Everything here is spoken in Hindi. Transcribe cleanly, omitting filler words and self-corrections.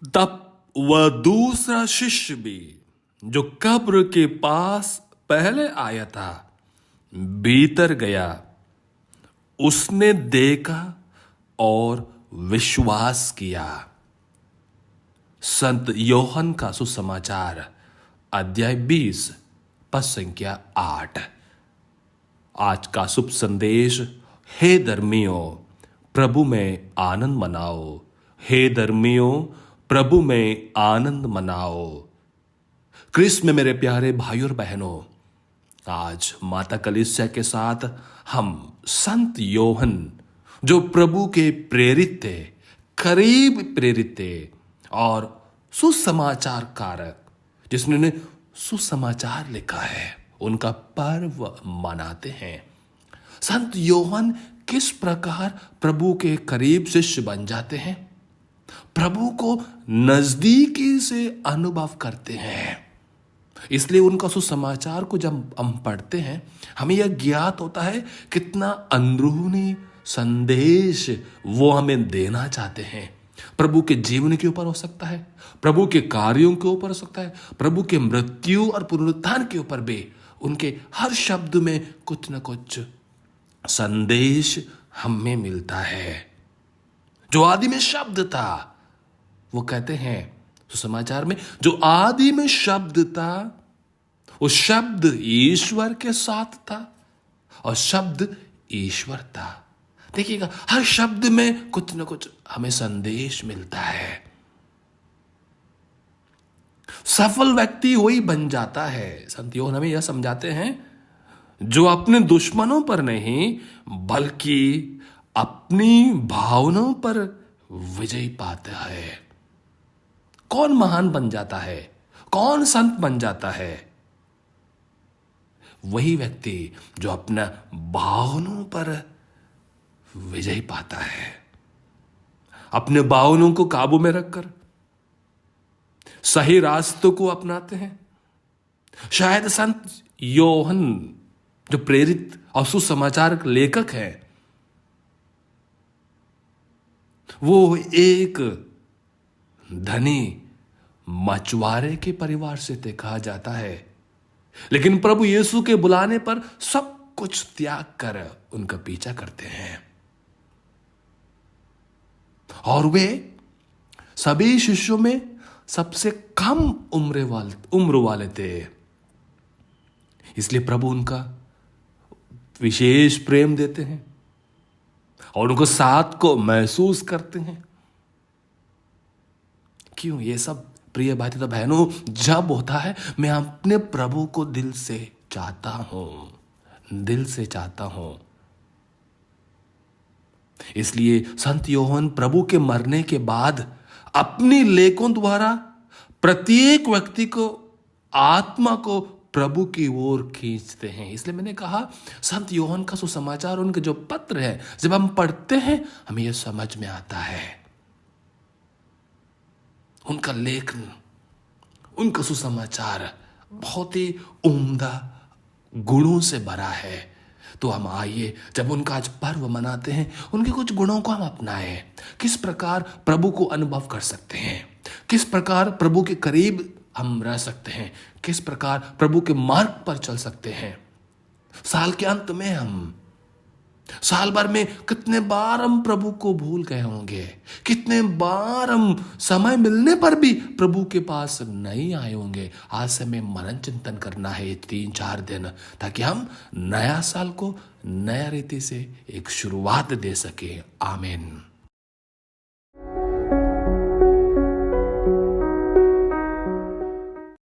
तब वह दूसरा शिष्य भी जो कब्र के पास पहले आया था भीतर गया। उसने देखा और विश्वास किया। संत योहन का सुसमाचार अध्याय 20 पद संख्या 8। आज का शुभ संदेश, हे धर्मियों प्रभु में आनंद मनाओ। हे धर्मियों प्रभु में आनंद मनाओ। क्रिस्त में मेरे प्यारे भाइयों और बहनों, आज माता कलीसिया के साथ हम संत योहन जो प्रभु के प्रेरित थे, करीब प्रेरित थे और सुसमाचार कारक, जिसने सुसमाचार लिखा है, उनका पर्व मनाते हैं। संत योहन किस प्रकार प्रभु के करीब शिष्य बन जाते हैं, प्रभु को नजदीकी से अनुभव करते हैं। इसलिए उनका सुसमाचार को जब हम पढ़ते हैं, हमें यह ज्ञात होता है कितना अंदरूनी संदेश वो हमें देना चाहते हैं। प्रभु के जीवन के ऊपर हो सकता है, प्रभु के कार्यों के ऊपर हो सकता है, प्रभु के मृत्यु और पुनरुत्थान के ऊपर भी उनके हर शब्द में कुछ न कुछ संदेश हमें मिलता है। जो आदि में शब्द था, वो कहते हैं सुसमाचार में, जो आदि में शब्द था वो शब्द ईश्वर के साथ था और शब्द ईश्वर था। देखिएगा, हर शब्द में कुछ न कुछ हमें संदेश मिलता है। सफल व्यक्ति वही बन जाता है, संत योहन हमें यह समझाते हैं, जो अपने दुश्मनों पर नहीं बल्कि अपनी भावनाओं पर विजय पाता है। कौन महान बन जाता है, कौन संत बन जाता है? वही व्यक्ति जो अपना भावनाओं पर विजय पाता है, अपने भावनाओं को काबू में रखकर सही रास्तों को अपनाते हैं। शायद संत योहन जो प्रेरित और सुसमाचार लेखक हैं, वो एक धनी मछुआरे के परिवार से थे, कहा जाता है। लेकिन प्रभु यीशु के बुलाने पर सब कुछ त्याग कर उनका पीछा करते हैं और वे सभी शिष्यों में सबसे कम उम्र वाले थे। इसलिए प्रभु उनका विशेष प्रेम देते हैं और उनको साथ को महसूस करते हैं। क्यों ये सब प्रिय भाई तथा बहनों जब होता है, मैं अपने प्रभु को दिल से चाहता हूं, दिल से चाहता हूं। इसलिए संत योहन प्रभु के मरने के बाद अपनी लेखों द्वारा प्रत्येक व्यक्ति को, आत्मा को प्रभु की ओर खींचते हैं। इसलिए मैंने कहा, संत योहन का सुसमाचार, उनके जो पत्र है, जब हम पढ़ते हैं हमें यह समझ में आता है। उनका लेखन, उनका सुसमाचार बहुत ही उम्दा गुणों से भरा है। तो हम आइए, जब उनका आज पर्व मनाते हैं, उनके कुछ गुणों को हम अपनाएं। किस प्रकार प्रभु को अनुभव कर सकते हैं, किस प्रकार प्रभु के करीब हम रह सकते हैं, किस प्रकार प्रभु के मार्ग पर चल सकते हैं। साल के अंत में हम, साल भर में कितने बार हम प्रभु को भूल गए होंगे, कितने बार हम समय मिलने पर भी प्रभु के पास नहीं आए होंगे। आज से हमें मनन चिंतन करना है 3-4 दिन, ताकि हम नया साल को नया रीति से एक शुरुआत दे सके। आमीन।